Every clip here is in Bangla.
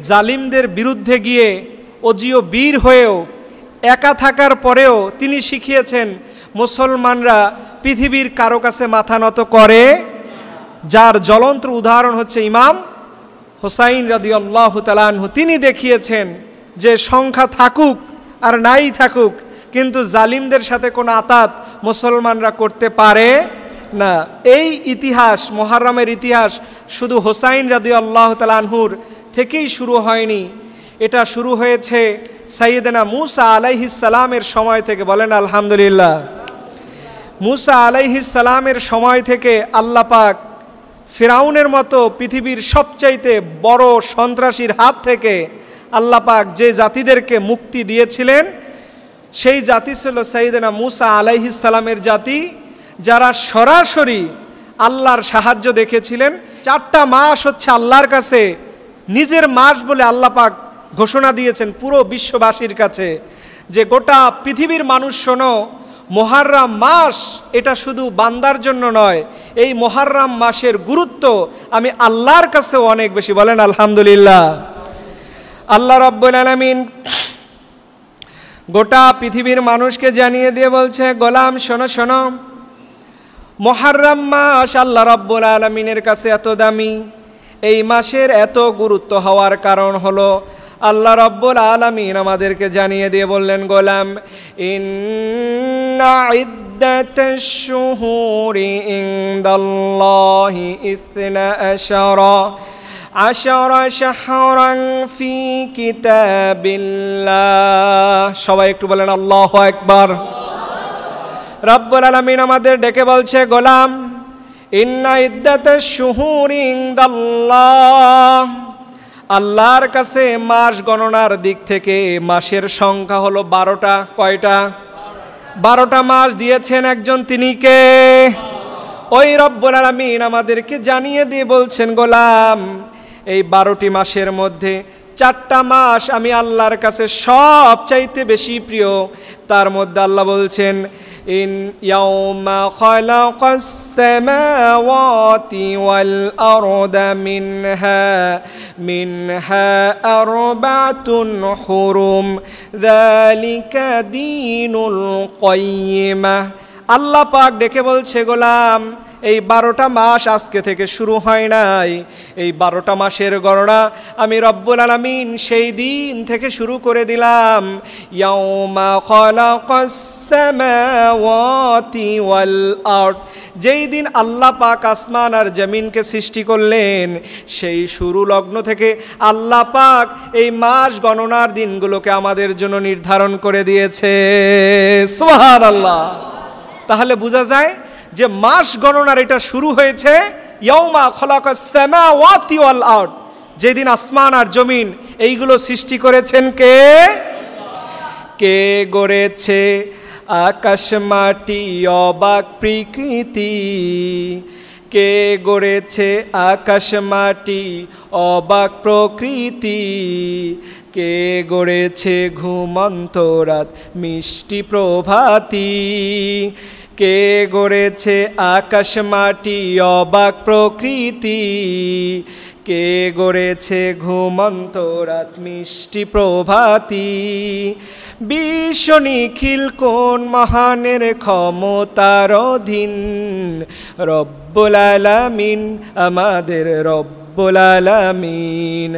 জালিমদের বিরুদ্ধে গিয়ে অজিও বীর হয়েও একা থাকার পরেও তিনি শিখিয়েছেন মুসলমানরা পৃথিবীর কারো কাছে মাথা নত করে, যার জ্বলন্ত উদাহরণ হচ্ছে ইমাম হুসাইন রাদিয়াল্লাহু তাআলা আনহু। তিনি দেখিয়েছেন যে সংখ্যা থাকুক আর নাই থাকুক, কিন্তু জালিমদের সাথে কোনো আতাত মুসলমানরা করতে পারে না। এই ইতিহাস, মুহররমের ইতিহাস শুধু হুসাইন রাদিয়াল্লাহু তাআলা আনহুর থেকেই শুরু হয়নি, এটা শুরু হয়েছে সাইয়েদনা মুসা আলাইহিস সালামের সময় থেকে। বলেন আলহামদুলিল্লাহ। মুসা আলাইহিস সালামের সময় থেকে আল্লাহ পাক ফিরাউনের মতো পৃথিবীর সবচাইতে বড় সন্ত্রাসীর হাত থেকে আল্লাহ পাক যে জাতিদেরকে মুক্তি দিয়েছিলেন, সেই জাতি ছিল সাইয়েদনা মুসা আলাইহিস সালামের জাতি, যারা সরাসরি আল্লাহর সাহায্য দেখেছিলেন। 4টা মাস হচ্ছে আল্লাহর কাছে নিজের মাস বলে আল্লাহ পাক ঘোষণা দিয়েছেন পুরো বিশ্ববাসীর কাছে, যে গোটা পৃথিবীর মানুষ শোনো, মুহররম মাস এটা শুধু বান্দার জন্য নয়, এই মুহররম মাসের গুরুত্ব আমি আল্লাহর কাছেও অনেক বেশি। বলেন আলহামদুলিল্লাহ। আল্লাহ রাব্বুল আলামিন গোটা পৃথিবীর মানুষকে জানিয়ে দিয়ে বলছে, গোলাম শোনো শোনো, মুহররম মাস আল্লাহ রাব্বুল আলামিনের কাছে এত দামি, এই মাসের এত গুরুত্ব হওয়ার কারণ হলো আল্লাহ রাব্বুল আলামিন আমাদেরকে জানিয়ে দিয়ে বললেন, গোলাম ইন্না ইদ্দাতাশ শুহুরি ইনদাল্লাহি 12 শাহরান ফি কিতাবিল্লাহ। সবাই একটু বলেন আল্লাহু আকবার। রাব্বুল আলামিন আমাদের ডেকে বলছে, গোলাম ইন্না ইদ্দাতাশ শুহুরি ইনদাল্লাহ, আল্লাহর কাছে মাস গণনার দিক থেকে মাসের সংখ্যা হলো 12টা। কয়টা? 12টা মাস দিয়েছেন একজন, তিনি কে? ওই রব্বুল আলামিন আমাদেরকে জানিয়ে দিয়ে বলছেন, গোলাম এই 12টি মাসের মধ্যে 4টা মাস আমি আল্লাহর কাছে সবচাইতে বেশি প্রিয়। তার মধ্যে আল্লাহ বলছেন, ইন ইয়াউমা খালাকাস সামাওয়াতি ওয়াল আরদা মিনহা আরবাতুন হুরুম যালিকা দীনুল কাইয়্যিমাহ। আল্লাহ পাক ডেকে বলছে, গোলাম এই 12টা মাস আজকে থেকে শুরু হয় নাই, এই 12টা মাসের গণনা আমি রব্বুল আলামিন সেই দিন থেকে শুরু করে দিলাম। ইয়াউমা খালাকাস সামাওয়াতি ওয়াল আরদ, যেই দিন আল্লাহ পাক আসমান আর জমিনকে সৃষ্টি করলেন, সেই শুরু লগ্ন থেকে আল্লাহ পাক এই মাস গণনার দিনগুলোকে আমাদের জন্য নির্ধারণ করে দিয়েছে। সুবহানাল্লাহ। তাহলে বোঝা যায় যে মাস গণনার এটা শুরু হয়েছে ইয়াউমা খালাকাস সামাওয়াতি ওয়াল আরদ, যেদিন আসমান আর জমিন এইগুলো সৃষ্টি করেছেন কে? কে গড়েছে আকাশ মাটি অবাক প্রকৃতি, কে গড়েছে আকাশ মাটি অবাক প্রকৃতি, কে গড়েছে ঘুমন্ত রাত মিষ্টি প্রভাতী, কে গড়েছে আকাশ মাটি অবাক প্রকৃতি, কে গড়েছে ঘুমন্ত রাত মিষ্টি প্রভাতী। বিশ্ব নিখিল কোন মহানের ক্ষমতার অধীন, রব্বুল আলামিন আমাদের রব্বুল আলামিন,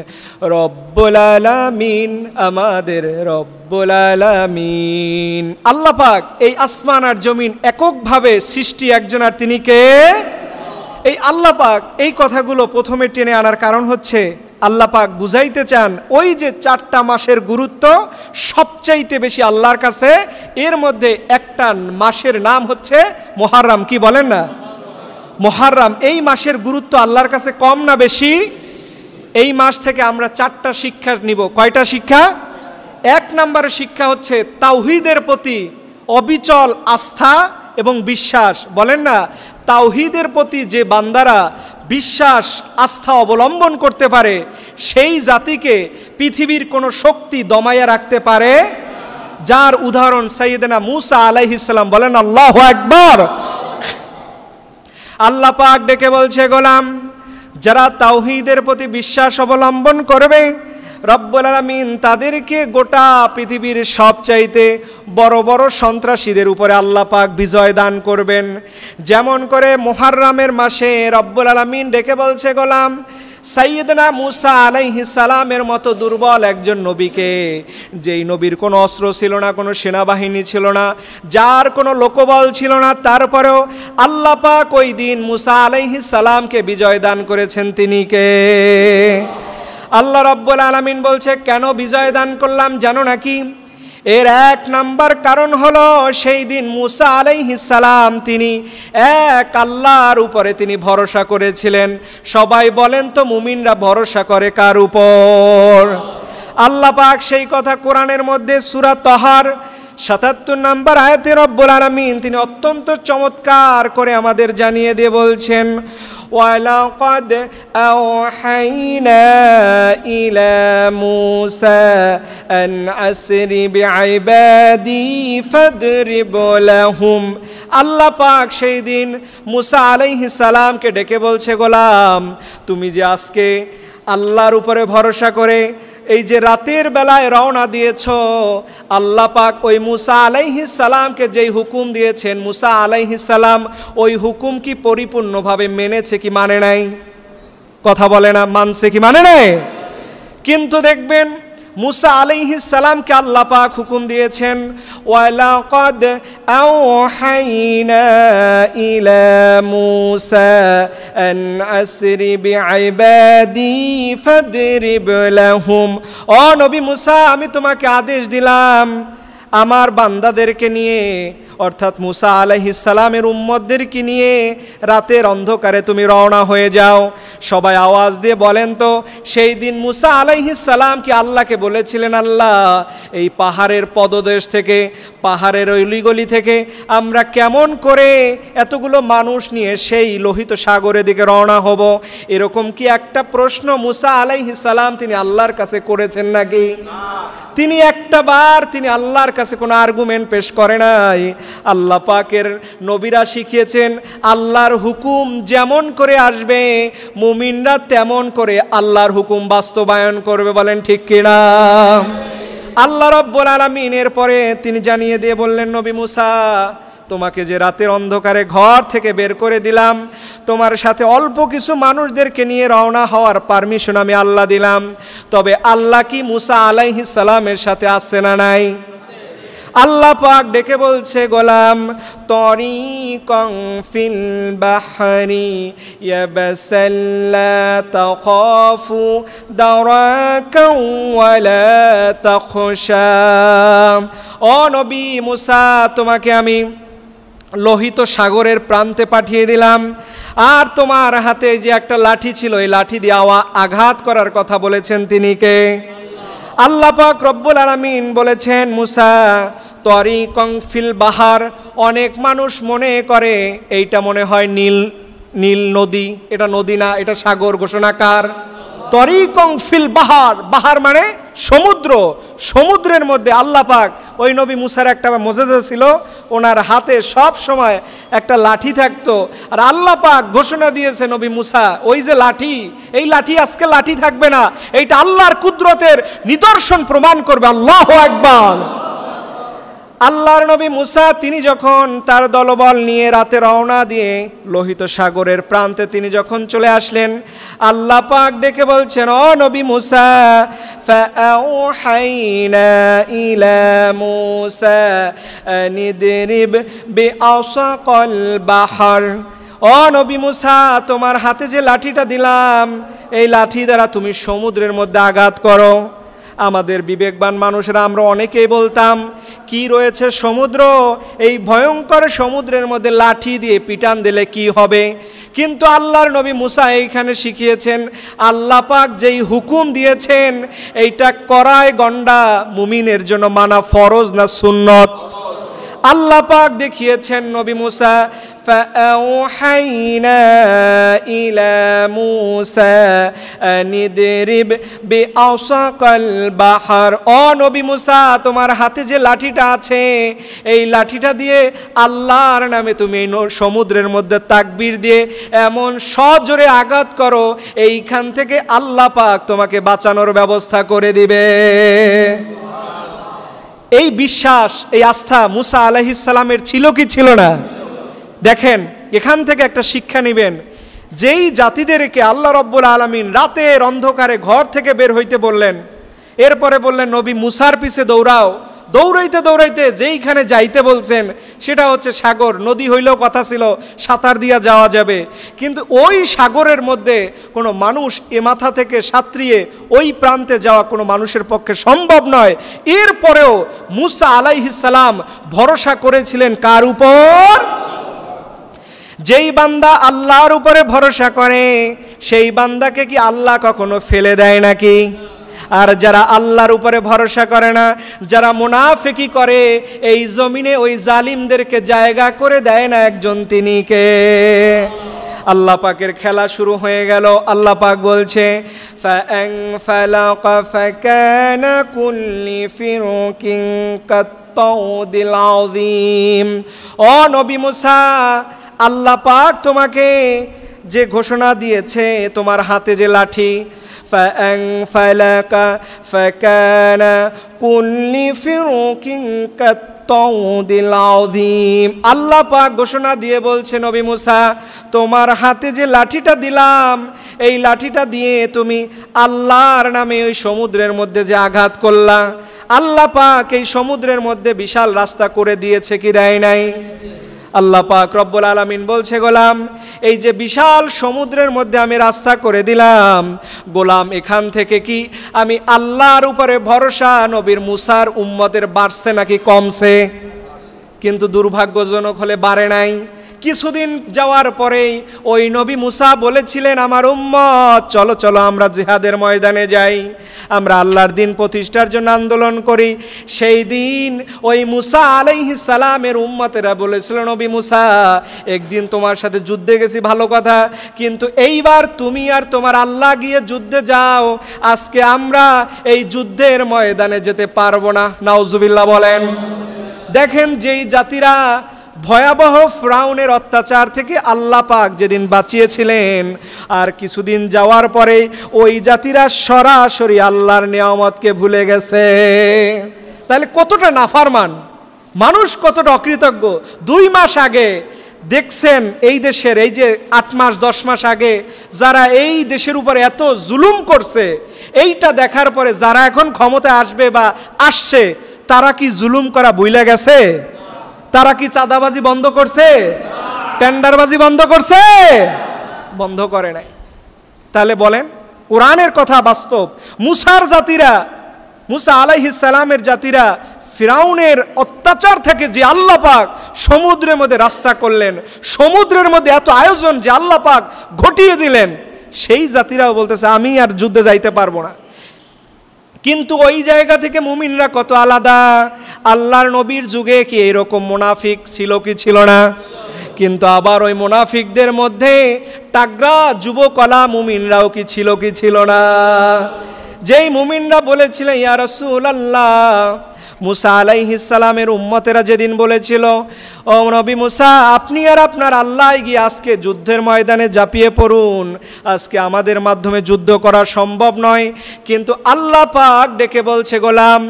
রব্বুল আলামিন আমাদের রব্বুল আলামিন। আল্লাহ পাক এই আসমান আর জমিন এককভাবে সৃষ্টি একজন, আর তিনি কে? এই আল্লাহ পাক। এই কথাগুলো প্রথমে টেনে আনার কারণ হচ্ছে আল্লাহ পাক বুঝাইতে চান ওই যে 4টা মাসের গুরুত্ব সবচাইতে বেশি আল্লাহর কাছে, এর মধ্যে একটা মাসের নাম হচ্ছে মুহররম। কি বলেন না? মুহররম। এই মাসের গুরুত্ব আল্লাহর কাছে কম না বেশি? এই মাস থেকে আমরা 4টা শিক্ষা নিব। কয়টা শিক্ষা? 1 নম্বরের শিক্ষা হচ্ছে তাওহীদের প্রতি অবিচল আস্থা এবং বিশ্বাস। বলেন না, তাওহীদের প্রতি যে বান্দারা বিশ্বাস আস্থা অবলম্বন করতে পারে, সেই জাতিকে পৃথিবীর কোনো শক্তি দমাইয়া রাখতে পারে, যার উদাহরণ সাইয়েদনা মুসা আলাইহিস সালাম। বলেন আল্লাহু আকবার। আল্লাহ পাক ডেকে বলছে, গোলাম যারা তাওহীদের প্রতি বিশ্বাস অবলম্বন করবে, রব্বুল আলামিন তাদেরকে গোটা পৃথিবীর সবচাইতে বড় বড় সন্ত্রাসীদের উপরে আল্লাহ পাক বিজয় দান করবেন। যেমন করে মুহররমের মাসে রব্বুল আলামিন ডেকে বলছে, গোলাম সাইয়েদনা মুসা আলাইহিস সালামের মতো দুর্বল একজন নবীকে, যেই নবীর কোনো অস্ত্র ছিল না, কোনো সেনাবাহিনী ছিল না, যার কোনো লোকবল ছিল না, তারপরেও আল্লাহ পাক ওই দিন মুসা আলাইহিস সালামকে বিজয় দান করেছেন। তিনি কে? আল্লাহ রাব্বুল আলামিন বলছে, কেন বিজয় দান করলাম জানো নাকি? এর এক নাম্বার কারণ হলো সেই দিন মুসা আলাইহিস সালাম তিনি এক আল্লাহর উপরে তিনি ভরসা করেছিলেন। সবাই বলেন তো মুমিনরা ভরসা করে কার উপর? আল্লাহ পাক সেই কথা কোরআনের মধ্যে সূরা তাহার ৭৭ নম্বর আয়াতে রব্বুল আলামিন তিনি অত্যন্ত চমৎকার করে আমাদের জানিয়ে দিয়ে বলছেন, ওয়ালাকাদ আওহাইনা ইলা মূসা আন আসরি বিইবাদি ফাদরিব লাহুম। আল্লাহ পাক সেই দিন মূসা আলাইহিস সালামকে ডেকে বলছে, গোলাম তুমি যে আজকে আল্লাহর উপরে ভরসা করে এই যে রাতের বেলায় রওনা দিয়েছ, আল্লাহ পাক ওই মুসা আলাইহিস সালামকে যেই হুকুম দিয়েছেন, মুসা আলাইহিস সালাম ওই হুকুম কি পরিপূর্ণভাবে মেনেছে কি মানে নাই? কথা বলে না, মানছে কি মানে নাই? কিন্তু দেখবেন মুসা আলাইহিস সালামকে আল্লাহ পাক হুকুম দিয়েছেন, ওয়ালাকাদ আওহাইনা ইলা মূসা আন আসরি বিইবাদি ফাদরিব লাহুম। ও নবী মুসা, আমি তোমাকে আদেশ দিলাম আমার বান্দাদেরকে নিয়ে, অর্থাৎ মুসা আলাইহিস সালামের উম্মতদেরকে নিয়ে রাতের অন্ধকারে তুমি রওনা হয়ে যাও। সবাই আওয়াজ দিয়ে বলেন তো, সেই দিন মুসা আলাইহিস সালাম কি আল্লাহকে বলেছিলেন, আল্লাহ এই পাহাড়ের পদদেশ থেকে, পাহাড়ের অলিগলি থেকে আমরা কেমন করে এতগুলো মানুষ নিয়ে সেই লোহিত সাগরের দিকে রওনা হব? এরকম কি একটা প্রশ্ন মুসা আলাইহিস সালাম তিনি আল্লাহর কাছে করেছেন নাকি? তিনি একটা বার তিনি আল্লাহর কাছে কোনো আর্গুমেন্ট পেশ করে নাই। আল্লাহ পাকের নবীরা শিখিয়েছেন আল্লাহর হুকুম যেমন করে আসবে মুমিনরা তেমন করে আল্লাহর হুকুম বাস্তবায়ন করবে। বলেন ঠিক কিনা? আল্লাহ রাব্বুল আলামিন এরপরে তিনি জানিয়ে দিয়ে বললেন, নবী মুসা তোমাকে যে রাতের অন্ধকারে ঘর থেকে বের করে দিলাম, তোমার সাথে অল্প কিছু মানুষদেরকে নিয়ে রওনা হওয়ার পারমিশন আমি আল্লাহ দিলাম। তবে আল্লাহ কি মুসা আলাইহিস সালামের সাথে আছে না নাই? আল্লাহ পাক ডেকে বলছে, গোলাম তরিকং ফিল বাহরি ইয়াবসাল্লা তাখাফু দারাকাও ওয়ালা তাখশা। ও নবী মুসা, তোমাকে আমি লোহিত সাগরের প্রান্তে পাঠিয়ে দিলাম, আর তোমার হাতে যে একটা লাঠি ছিল এই লাঠি দিয়ে আঘাত করার কথা বলেছেন তিনি কে? আল্লাহ পাক রব্বুল আলামিন বলেছেন, মুসা তরিকং ফিল বাহার। অনেক মানুষ মনে করে এইটা মনে হয় নীল নদী, এটা নদী না, এটা সাগর। ঘোষণাকার তরিকং ফিল বাহার, বাহার মানে সমুদ্র। সমুদ্রের মধ্যে আল্লাহ পাক ওই নবী মুসার একটা মোজেজা ছিল, ওনার হাতে সব সময় একটা লাঠি থাকতো। আর আল্লাহ পাক ঘোষণা দিয়েছে, নবী মুসা ওই যে লাঠি, এই লাঠি আজকে লাঠি থাকবে না, এইটা আল্লাহর কুদরতের নিদর্শন প্রমাণ করবে। আল্লাহু আকবার। আল্লাহর নবী মুসা তিনি যখন তার দলবল নিয়ে রাতে রওনা দিয়ে লোহিত সাগরের প্রান্তে তিনি যখন চলে আসলেন, আল্লাহ পাক ডেকে বলছেন, ও নবী মুসা ফাআউহাইনা ইলা মূসা আনিদরিব বিআসাকাল বাহর। ও নবী মুসা, তোমার হাতে যে লাঠিটা দিলাম এই লাঠি দ্বারা তুমি সমুদ্রের মধ্যে আঘাত করো। আমাদের বিবেকবান মানুষরা আমরা অনেকেই বলতাম কি রয়েছে সমুদ্র, এই ভয়ঙ্কর সমুদ্রের মধ্যে লাঠি দিয়ে পিটান দিলে কি হবে? কিন্তু আল্লাহর নবী মুসা এইখানে শিখিয়েছেন আল্লাহ পাক যেই হুকুম দিয়েছেন এইটা করায় গন্ডা মুমিনের জন্য মানা ফরজ না সুন্নত? আল্লাহ পাক দেখিয়েছেন নবী মুসা ফাআউহাইনা ইলা মুসা আনিদরিব বিআসাকাল বাহর। ও নবী মুসা, তোমার হাতে যে লাঠিটা আছে এই লাঠিটা দিয়ে আল্লাহর নামে তুমি এই সমুদ্রের মধ্যে তাকবীর দিয়ে এমন সজোরে আঘাত করো, এইখান থেকে আল্লাহ পাক তোমাকে বাঁচানোর ব্যবস্থা করে দিবে। এই বিশ্বাস, এই আস্থা মুসা আলাইহিস সালামের ছিল কি ছিল না? দেখেন, এখান থেকে একটা শিক্ষা নেবেন। যেই জাতিদেরকে আল্লাহ রব্বুল আলামিন রাতের অন্ধকারে ঘর থেকে বের হইতে বললেন, এরপরে বললেন নবী মুসার পিছে দৌড়াও, দৌড়াইতে দৌড়াইতে যেইখানে যাইতে বলছেন সেটা হচ্ছে সাগর। নদী হইলেও কথা ছিল সাঁতার দিয়া যাওয়া যাবে, কিন্তু ওই সাগরের মধ্যে কোনো মানুষ এ মাথা থেকে সাঁতরিয়ে ওই প্রান্তে যাওয়া কোনো মানুষের পক্ষে সম্ভব নয়। এরপরেও মুসা আলাইহিস সালাম ভরসা করেছিলেন কার উপর? যেই বান্দা আল্লাহর উপরে ভরসা করে সেই বান্দাকে কি আল্লাহ কখনো ফেলে দেয় নাকি? আর যারা আল্লাহর উপরে ভরসা করে না, যারা মুনাফিকি করে, এই জমিনে ওই জালিমদেরকে জায়গা করে দেয় না একজন, তিনি কে? আল্লাহ পাকের খেলা শুরু হয়ে গেল। আল্লাহ পাক বলছে ফাআনফালাকা ফাকানা কুল্লি ফিরকিন কাত্তাউদিল আযীম। ও নবী মুসা, আল্লাহ পাক তোমাকে যে ঘোষণা দিয়েছে, তোমার হাতে যে লাঠি, ফাআনফালাকা ফাকানা কুল্লি ফিরকিন কাত্তাউদিল আযীম। আল্লাহ পাক ঘোষণা দিয়ে বলছে নবী মুসা, তোমার হাতে যে লাঠিটা দিলাম এই লাঠিটা দিয়ে তুমি আল্লাহর নামে ওই সমুদ্রের মধ্যে যে আঘাত করলা, আল্লাহ পাক এই সমুদ্রের মধ্যে বিশাল রাস্তা করে দিয়েছে কি দেয় নাই? আল্লাহ পাক রব্বুল আলামিন বলছে, গোলাম এই যে বিশাল সমুদ্রের মধ্যে আমি রাস্তা করে দিলাম, গোলাম এখান থেকে কি আমি আল্লাহর উপরে ভরসা নবীর মুসার উম্মতের বাড়ছে নাকি কমছে? কিন্তু দুর্ভাগ্যজনক হলে বাড়ে নাই। কিছুদিন যাওয়ার পরেই ওই নবী মুসা বলেছিলেন, আমার উম্মত চলো চলো আমরা জিহাদের ময়দানে যাই, আমরা আল্লাহর দিন প্রতিষ্ঠার জন্য আন্দোলন করি। সেই দিন ওই মুসা আলাইহিস সালামের উম্মতেরা বলেছিল, নবী মুসা একদিন তোমার সাথে যুদ্ধে গেছি ভালো কথা, কিন্তু এইবার তুমি আর তোমার আল্লাহ গিয়ে যুদ্ধে যাও, আজকে আমরা এই যুদ্ধের ময়দানে যেতে পারবো না। নাউজুবিল্লাহ বলেন। দেখেন, যেই জাতিরা ভয়াবহ ফিরআউনের অত্যাচার থেকে আল্লাহ পাক যেদিন বাঁচিয়েছিলেন, আর কিছুদিন যাওয়ার পরে ওই জাতিরা সরাসরি আল্লাহর নিয়ামতকে ভুলে গেছে। তাহলে কতটা নাফরমান মানুষ, কতটা অকৃতজ্ঞ। 2 মাস আগে দেখছেন এই দেশের, এই যে 8 মাস 10 মাস আগে যারা এই দেশের উপরে এত জুলুম করছে, এইটা দেখার পরে যারা এখন ক্ষমতায় আসবে বা আসছে, তারা কি জুলুম করা ভুলে গেছে? তারা কি চাঁদাবাজি বন্ধ করছে? টেন্ডারবাজি বন্ধ করছে? বন্ধ করে নাই। তাহলে বলেন, কোরআনের কথা বাস্তব। মুসার জাতিরা, মুসা আলাইহিস সালামের জাতিরা ফিরআউনের অত্যাচার থেকে যে আল্লাহ পাক সমুদ্রের মধ্যে রাস্তা করলেন, সমুদ্রের মধ্যে এত আয়োজন যে আল্লাহ পাক ঘটিয়ে দিলেন, সেই জাতিরাও বলতেছে আমি আর যুদ্ধে যাইতে পারবো না। কিন্তু ওই জায়গা থেকে মুমিনরা কত আলাদা। আল্লাহর নবীর যুগে কি এরকম মুনাফিক ছিল কি ছিল না? কিন্তু আবার ওই মুনাফিকদের মধ্যে তাগড়া যুবকলা মুমিনরাও কি ছিল না? যেই মুমিনরা বলেছিলেন ইয়া রাসূলুল্লাহ, মুসা আলাইহিস সালামের উম্মতেরা যেদিন বলেছিল, ও নবী মুসা আপনি আর আপনার আল্লাহ গিয়ে আজকে যুদ্ধের ময়দানে ঝাঁপিয়ে পড়ুন, আজকে আমাদের মাধ্যমে যুদ্ধ করা সম্ভব নয়। কিন্তু আল্লাহ পাক ডেকে বলছে, গোলাম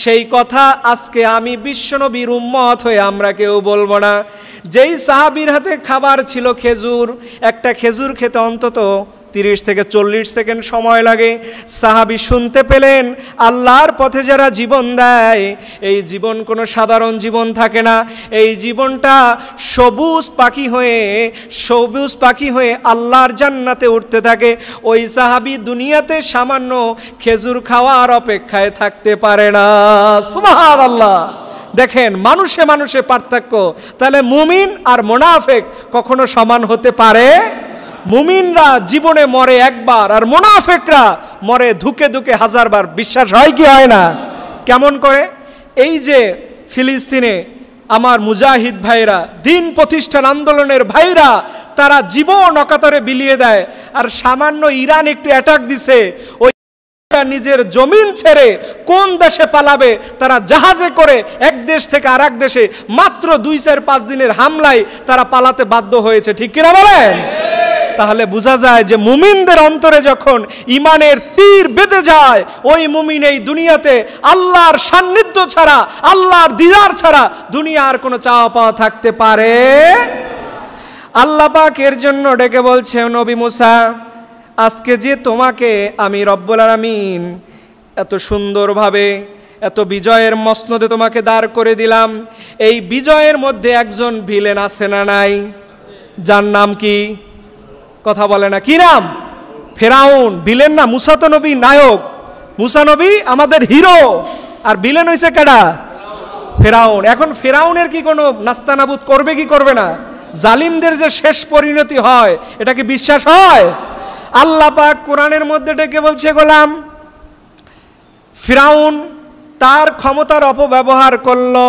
সেই কথা আজকে আমি বিশ্বনবীর উম্মত হয়ে আমরা কেউ বলবো না। যেই সাহাবীর হাতে খাবার ছিল খেজুর, একটা খেজুর খেতে অন্তত 30 থেকে 40 সেকেন্ড সময় লাগে। সাহাবী শুনতে পেলেন আল্লাহর পথে যারা জীবন দেয়, এই জীবন কোনো সাধারণ জীবন থাকে না, এই জীবনটা সবুজ পাখি হয়ে আল্লাহর জান্নাতে উঠতে থাকে। ওই সাহাবী দুনিয়াতে সামান্য খেজুর খাওয়ার অপেক্ষায় থাকতে পারে না। সুবহানাল্লাহ। দেখেন, মানুষে মানুষে পার্থক্য। তাহলে মুমিন আর মুনাফিক কখনো সমান হতে পারে? মুমিনরা জীবনে মরে একবার, আর মুনাফিকরা মরে ধুকে ধুকে 1000 বার। বিশ্বাস হয় কি হয় না? কেমন করে? এই যে ফিলিস্তিনে আমার মুজাহিদ ভাইরা, দিন প্রতিষ্ঠান আন্দোলনের ভাইরা, তারা জীবন অকাতরে বিলিয়ে দেয়। আর সামান্য ইরান একটু অ্যাটাক দিছে, ওই নিজের জমিন ছেড়ে কোন দেশে পালাবে, তারা জাহাজে করে এক দেশ থেকে আর এক দেশে মাত্র 2-4-5 দিনের হামলায় তারা পালাতে বাধ্য হয়েছে। ঠিক কিনা বলেন? তাহলে বোঝা যায় যে মুমিনদের অন্তরে যখন ইমানের তীর বেঁধে যায়, ওই মুমিন এই দুনিয়াতে আল্লাহর সান্নিধ্য ছাড়া, আল্লাহর দিদার ছাড়া দুনিয়ার কোনো চাওয়া পাওয়া থাকতে পারে। আল্লাহ পাক এর জন্য ডেকে বলছে, নবী মুসা, আজকে যে তোমাকে আমি রব্বুল আলামিন এত সুন্দরভাবে, এত বিজয়ের মসনদে তোমাকে দাঁড় করে দিলাম, এই বিজয়ের মধ্যে একজন ভিলেন আছে না নাই? যার নাম কি? কথা বলে না, কি নাম? ফেরাউন। ভিলেন না, মুসা তো নবী নায়ক, মুসা নবী আমাদের হিরো, আর ভিলেন হইছে কেডা? ফেরাউন। এখন ফেরাউনের কি কোনো নাস্তানাবুদ করবে কি করবে না? জালিমদের যে শেষ পরিণতি হয়, এটা কি বিশ্বাস হয়? আল্লাহ পাক কোরআনের মধ্যে ডেকে বলছে, গোলাম, ফিরাউন তার ক্ষমতার অপব্যবহার করলো,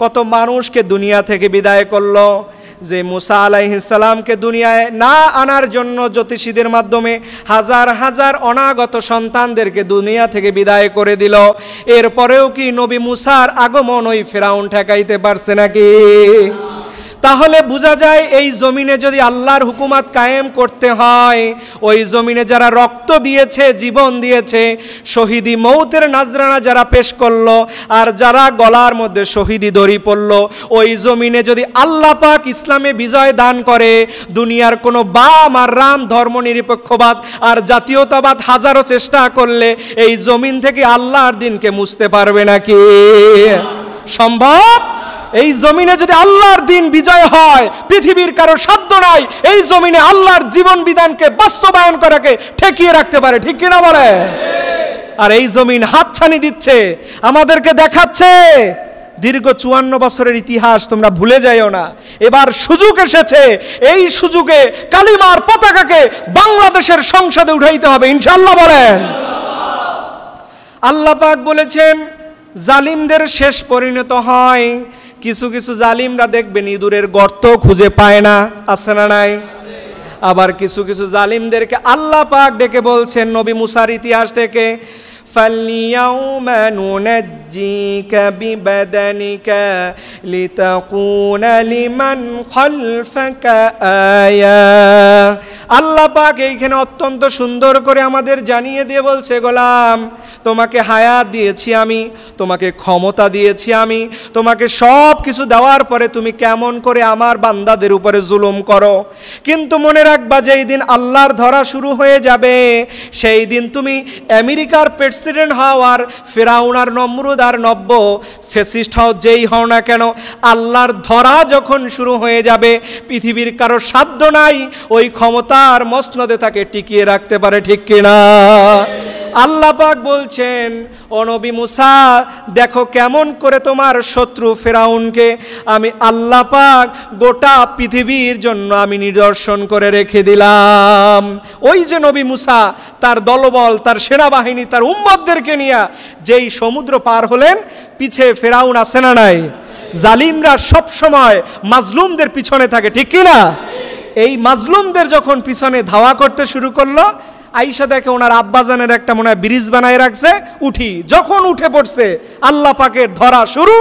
কত মানুষকে দুনিয়া থেকে বিদায় করলো। যে মুসা আলাইহিস সালামকে দুনিয়ায় না আনার জন্য জ্যোতিষীদের মাধ্যমে হাজার হাজার অনাগত সন্তানদেরকে দুনিয়া থেকে বিদায় করে দিল, এরপরেও কি নবী মুসার আগমন ওই ফিরাউন ঠেকাইতে পারছে নাকি? তাহলে বোঝা যায়, এই জমিনে যদি আল্লাহর হুকুমত কায়েম করতে হয়, ওই জমিনে যারা রক্ত দিয়েছে, জীবন দিয়েছে, শহীদি মৌতের নাজরানা যারা পেশ করলো, আর যারা গলার মধ্যে শহীদি দড়ি পড়লো, ওই জমিনে যদি আল্লাহ পাক ইসলামে বিজয় দান করে, দুনিয়ার কোনো বাম আর রাম, ধর্মনিরপেক্ষবাদ আর জাতীয়তাবাদ হাজারো চেষ্টা করলে এই জমিন থেকে আল্লাহর দিনকে মুছতে পারবে নাকি? সম্ভব? এই জমিনে যদি আল্লাহর দিন বিজয় হয়, পৃথিবীর কারো সাধ্য নাই এই জমিনে আল্লাহর জীবন বিধানকে বাস্তবায়ন করাকে ঠেকিয়ে রাখতে পারে। ঠিক কিনা বলে? আর এই জমিন হাতছানি দিচ্ছে, আমাদেরকে দেখাচ্ছে দীর্ঘ 54 বছরের ইতিহাস তোমরা ভুলে যাইও না। এবার সুযোগ এসেছে, এই সুযোগে কালিমার পতাকাকে বাংলাদেশের সংসদে উঠাইতে হবে, ইনশাআল্লাহ বলেন। আল্লাহ পাক বলেছেন, জালিমদের শেষ পরিণত হয়, কিছু কিছু জালিমরা দেখবেন ইঁদুরের গর্ত খুঁজে পায় না, আছে না নাই? আবার কিছু কিছু জালিমদেরকে আল্লাহ পাক ডেকে বলছেন নবী মুসার ইতিহাস থেকে, فَالْيَوْمَ نُنَجِّيكَ بِبَدَنِكَ لِتَكُونَ لِمَنْ خَلْفَكَ آيَةً। আল্লাহ পাক এইখানে অত্যন্ত সুন্দর করে আমাদের জানিয়ে দিয়ে বলছে, গোলাম, তোমাকে হায়াত দিয়েছি আমি, তোমাকে ক্ষমতা দিয়েছি আমি, তোমাকে সব কিছু দেওয়ার পরে তুমি কেমন করে আমার বান্দাদের উপরে জুলুম করো। কিন্তু মনে রাখবা, যেই দিন আল্লাহর ধরা শুরু হয়ে যাবে, সেই দিন তুমি আমেরিকার প্রেসিডেন্ট হও আর ফিরাউন আর নমরুদ আর নব্য ফ্যাসিস্ট হও, যেই হও না কেন, আল্লাহর ধরা যখন শুরু হয়ে যাবে, পৃথিবীর কারো সাধ্য নাই ওই ক্ষমতার মসনদে তাকে টিকিয়ে রাখতে পারে। ঠিক কিনা? আল্লাহ পাক বলছেন, ও নবী মুসা, দেখো কেমন করে তোমার শত্রু ফিরাউনকে আমি আল্লাহ পাক গোটা পৃথিবীর জন্য আমি নিদর্শন করে রেখে দিলাম। ওই যে নবী মুসা তার দলবল, তার সেনাবাহিনী, তার উম্মতদেরকে নিয়ে যেই সমুদ্র পার হলেন, পিছে ফিরাউন আছে না নাই? জালিমরা সব সময় মাজলুমদের পিছনে থাকে, ঠিক কিনা? এই মাজলুমদের যখন পিছনে ধাওয়া করতে শুরু করলো, আয়েশা দেখে ওনার আব্বাজানের একটা মনে হয় ব্রিজ বানায় রাখছে, উঠি, যখন উঠে পড়ছে আল্লাহ পাকের ধরা শুরু,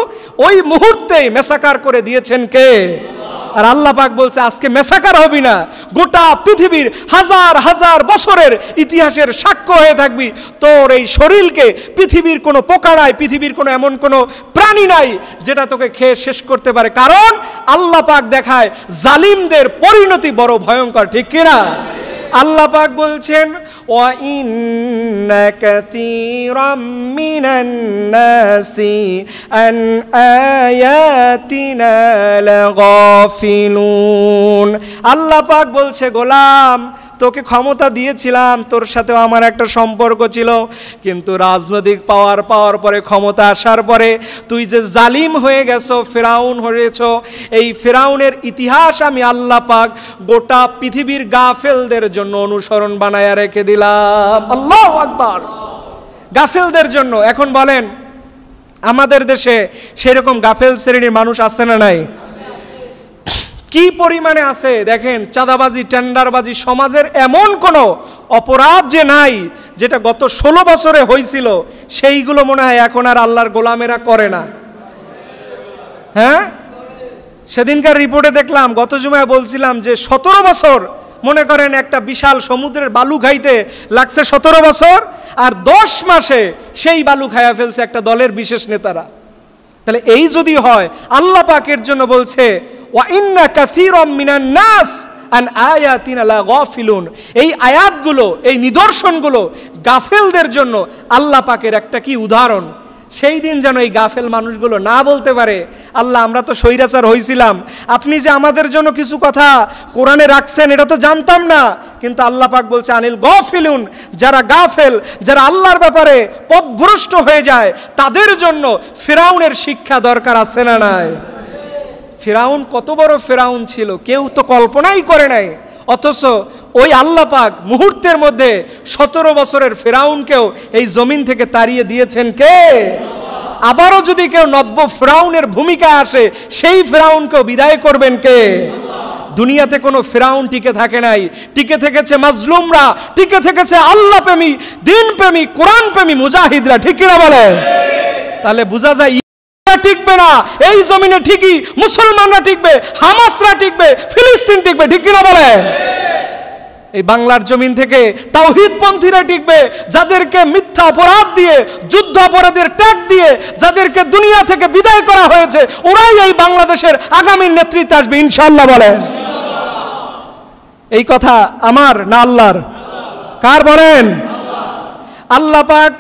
ওই মুহূর্তেই মেসাকার করে দিয়েছেন কে? আর আল্লাহ পাক বলছে, আজকে মেসাকার হবি না, গোটা পৃথিবীর হাজার হাজার বছরের ইতিহাসের সাক্ষ্য হয়ে থাকবি। তোর এই শরীরকে পৃথিবীর কোনো পোকা নাই, পৃথিবীর কোনো এমন কোনো প্রাণী নাই যেটা তোকে খেয়ে শেষ করতে পারে। কারণ আল্লাহ পাক দেখায় জালিমদের পরিণতি বড় ভয়ঙ্কর। ঠিক কিনা? আল্লাহ পাক বলছেন, ওয়া ইন্না কাসীরাম মিনান নাসি আন আয়াতিনা লাগাফিলুন। আল্লাহ পাক বলছে, গোলাম, তোকে ক্ষমতা দিয়েছিলাম, তোর সাথেও আমার একটা সম্পর্ক ছিল, কিন্তু রাজনৈতিক পাওয়ার পাওয়ার পরে, ক্ষমতা আসার পরে তুই যে জালিম হয়ে গেছো, ফিরাউন হয়েছো, এই ফিরাউনের ইতিহাস আমি আল্লাহ পাক গোটা পৃথিবীর গাফেলদের জন্য অনুসরণ বানায়া রেখে দিলাম। আল্লাহু আকবার। গাফেলদের জন্য। এখন বলেন, আমাদের দেশে সেরকম গাফেল শ্রেণীর মানুষ আছে না নাই? কি পরিমাণে আছে দেখেন। চাঁদাবাজি, টেন্ডারবাজি, সমাজের এমন কোনো অপরাধ যে নাই যেটা গত 16 বছরে হয়েছিল সেইগুলো মনে হয় এখন আর আল্লাহর গোলামেরা করে না। হ্যাঁ, সেদিনকার রিপোর্টে দেখলাম, গত জুমায় বলছিলাম যে 17 বছর, মনে করেন একটা বিশাল সমুদ্রের বালু খাইতে লাগছে 17 বছর, আর 10 মাসে সেই বালু খাইয়া ফেলছে একটা দলের বিশেষ নেতারা। তাহলে এই যদি হয়, আল্লাহ পাকের জন্য বলছে ওয়া ইন্না কাসীরাম মিনান নাস আন আয়াতিনা লা গাফিলুন, এই আয়াতগুলো, এই নিদর্শনগুলো গাফেলদের জন্য আল্লাহ পাকের একটা কি উদাহরণ। সেই দিন যেন এই গাফেল মানুষগুলো না বলতে পারে, আল্লাহ আমরা তো স্বৈরাচার হয়েছিলাম, আপনি যে আমাদের জন্য কিছু কথা কোরআনে রাখছেন এটা তো জানতাম না। কিন্তু আল্লাহ পাক বলছে আনিল গাফিলুন, যারা গাফেল, যারা আল্লাহর ব্যাপারে পথভ্রষ্ট হয়ে যায়, তাদের জন্য ফিরাউনের শিক্ষা দরকার আছে না নাই? ফিরাউন কত বড় ফিরাউন ছিল কেউ তো কল্পনাই করে নাই, অথচ ওই আল্লাহ পাক মুহূর্তের মধ্যে 17 বছরের ফিরাউনকেও এই জমিন থেকে তাড়িয়ে দিয়েছেন কে? আবারও যদি কেউ নব্য ফিরাউনের ভূমিকায় আসে, সেই ফিরাউনকেও বিদায় করবেন কে? দুনিয়াতে কোনো ফিরাউন টিকে থাকে নাই, টিকে থেকেছে মাজলুমরা, টিকে থেকেছে আল্লাহ প্রেমী, দিন প্রেমী, কোরআন প্রেমী মুজাহিদরা। ঠিক কিনা বলে? তাহলে বোঝা যায় টিকবে না এই জমিনে, ঠিকই মুসলমানরা টিকবে, হামাসরা টিকবে, ফিলিস্তিন টিকবে। ঠিক কিনা বলে? এই বাংলার জমিন থেকে তাওহীদপন্থীরা টিকবে, যাদেরকে মিথ্যা অপরাধ দিয়ে, যুদ্ধ অপরাধের ট্যাগ দিয়ে যাদেরকে দুনিয়া থেকে বিদায় করা হয়েছে, ওরাই এই বাংলাদেশের আগামী নেতৃত্বে আসবে ইনশাআল্লাহ। বলেন এই কথা আমার না আল্লাহর? কার বলেন? আল্লাহ পাক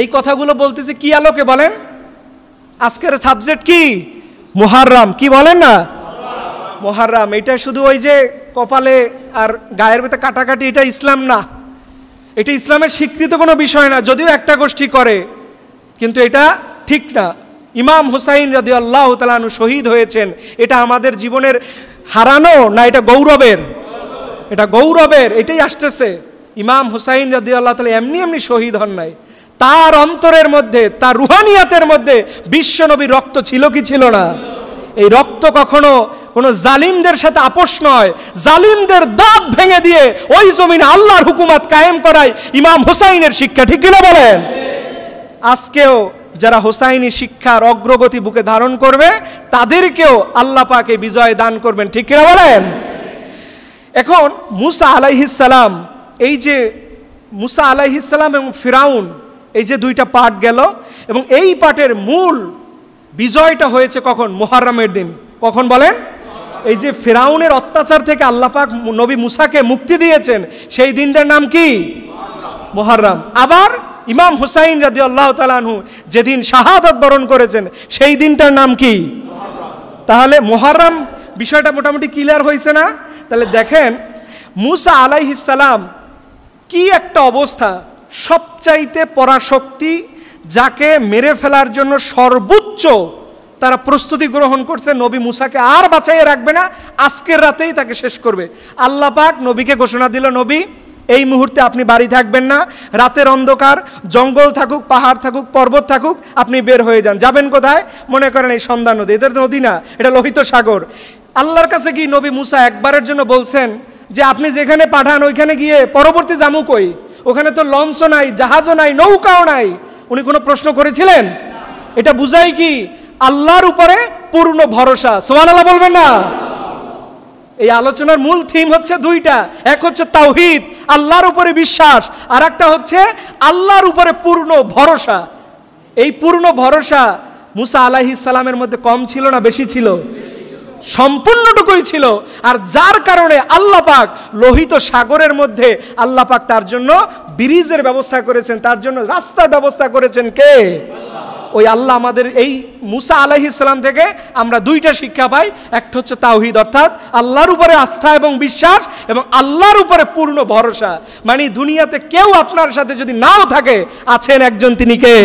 এই কথাগুলো বলতেছে কি আলোকে বলেন? আজকের সাবজেক্ট কি? মুহররম। কি বলেন না? মুহররম। এটা শুধু ওই যে কপালে আর গায়ের ভিতরে কাটাকাটি, এটা ইসলাম না, এটা ইসলামের স্বীকৃত কোনো বিষয় না, যদিও একটা গোষ্ঠী করে, কিন্তু এটা ঠিক না। ইমাম হুসাইন রাদিয়াল্লাহু তাআলা আনহু শহীদ হয়েছেন, এটা আমাদের জীবনের হারানো না, এটা গৌরবের, এটা গৌরবের। এটাই আসতেছে। ইমাম হুসাইন রাদিয়াল্লাহু তাআলা এমনি এমনি শহীদ হন নাই, তার অন্তরের মধ্যে, তার রুহানিয়াতের মধ্যে বিশ্বনবীর রক্ত ছিল কি ছিল না? এই রক্ত কখনো কোনো জালিমদের সাথে আপোষ নয়, জালিমদের দাঁত ভেঙে দিয়ে ওই জমিনে আল্লাহর হুকুমত কায়েম করাই ইমাম হুসাইনের শিক্ষা। ঠিক কিনা বলেন? আজকেও যারা হুসাইনি শিক্ষার অগ্রগতি বুকে ধারণ করবে, তাদেরকেও আল্লাহ পাক এই বিজয় দান করবেন। ঠিক কিনা বলেন? এখন মুসা আলাইহিস সালাম, এই যে মুসা আলাইহিস সালাম এবং ফিরাউন, এই যে দুইটা পার্ট গেল, এবং এই পার্টের মূল বিজয়টা হয়েছে কখন? মুহররমের দিন। কখন বলেন? এই যে ফিরাউনের অত্যাচার থেকে আল্লাহ পাক নবী মুসাকে মুক্তি দিয়েছেন, সেই দিনটার নাম কি? মুহররম। আবার ইমাম হুসাইন রাদিয়াল্লাহু তাআলা আনহু যেদিন শাহাদাত বরণ করেছেন, সেই দিনটার নাম কি? তাহলে মুহররম বিষয়টা মোটামুটি ক্লিয়ার হয়েছে না? তাহলে দেখেন মুসা আলাইহিস সালাম কি একটা অবস্থা, সবচাইতে পরাশক্তি, যাকে মেরে ফেলার জন্য সর্বোচ্চ তারা প্রস্তুতি গ্রহণ করছে, নবী মুসাকে আর বাঁচাইয়ে রাখবে না, আজকের রাতেই তাকে শেষ করবে। আল্লাহ পাক নবীকে ঘোষণা দিল, নবী এই মুহূর্তে আপনি বাড়ি থাকবেন না, রাতের অন্ধকার, জঙ্গল থাকুক, পাহাড় থাকুক, পর্বত থাকুক, আপনি বের হয়ে যান। যাবেন কোথায়? মনে করেন এই সন্ধ্যা নদী, এদের নদী না, এটা লোহিত সাগর। আল্লাহর কাছে কি নবী মুসা একবারের জন্য বলছেন যে আপনি যেখানে পাঠান ওইখানে গিয়ে পরবর্তী জামু কই? ওখানে তো লঞ্চও নাই, জাহাজও নাই, নৌকাও নাই। উনি কোনো প্রশ্ন করেছিলেন? এটা বুঝাই কি? আল্লাহর উপরে পূর্ণ ভরসা। সুবহানাল্লাহ বলবেন না? এই আলোচনার মূল থিম হচ্ছে দুইটা, এক হচ্ছে তাওহীদ, আল্লাহর উপরে বিশ্বাস, আর একটা হচ্ছে আল্লাহর উপরে পূর্ণ ভরসা। এই পূর্ণ ভরসা মুসা আলাইহিস সালামের মধ্যে কম ছিল না বেশি ছিল? সম্পূর্ণটুকুই ছিল। আর যার কারণে আল্লাহ পাক লোহিত সাগরের মধ্যে আল্লাহ পাক তার জন্য ব্রিজের ব্যবস্থা করেছেন, তার জন্য রাস্তার ব্যবস্থা করেছেন কে? ওই আল্লাহ। আমাদের এই মুসা আলাইহিস সালাম থেকে আমরা দুইটা শিক্ষা পাই, একটা হচ্ছে তাওহীদ, অর্থাৎ আল্লাহর উপরে আস্থা এবং বিশ্বাস, এবং আল্লাহর উপরে পূর্ণ ভরসা। মানে দুনিয়াতে কেউ আপনার সাথে যদি নাও থাকে, আছেন একজন, তিনি কে?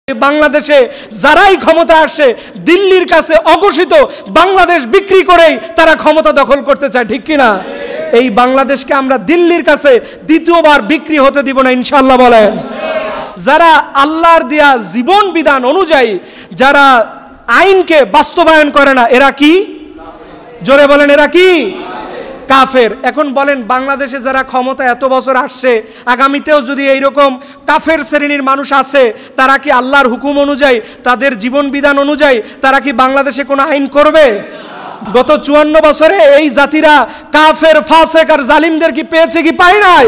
বাংলাদেশে যারাই ক্ষমতা আসে, দিল্লির কাছে অঘোষিত বাংলাদেশ বিক্রি করেই তারা ক্ষমতা দখল করতে চায়। ঠিক কিনা? এই বাংলাদেশকে আমরা দিল্লির কাছে দ্বিতীয়বার বিক্রি হতে দিব না ইনশাআল্লাহ। বলেন যারা আল্লাহর দেয়া জীবন বিধান অনুযায়ী যারা আইনকে বাস্তবায়ন করে না, এরা কি? জোরে বলেন, এরা কি? কাফের। এখন বলেন, বাংলাদেশে যারা ক্ষমতা এত বছর আসছে, আগামীতেও যদি এইরকম কাফের শ্রেণীর মানুষ আছে, তারা কি আল্লাহর হুকুম অনুযায়ী, তাদের জীবন বিধান অনুযায়ী তারা কি বাংলাদেশে কোনো আইন করবে? গত 54 বছরে এই জাতিরা কাফের, ফাসেক আর জালিমদের কি পেয়েছে কি পায় নাই?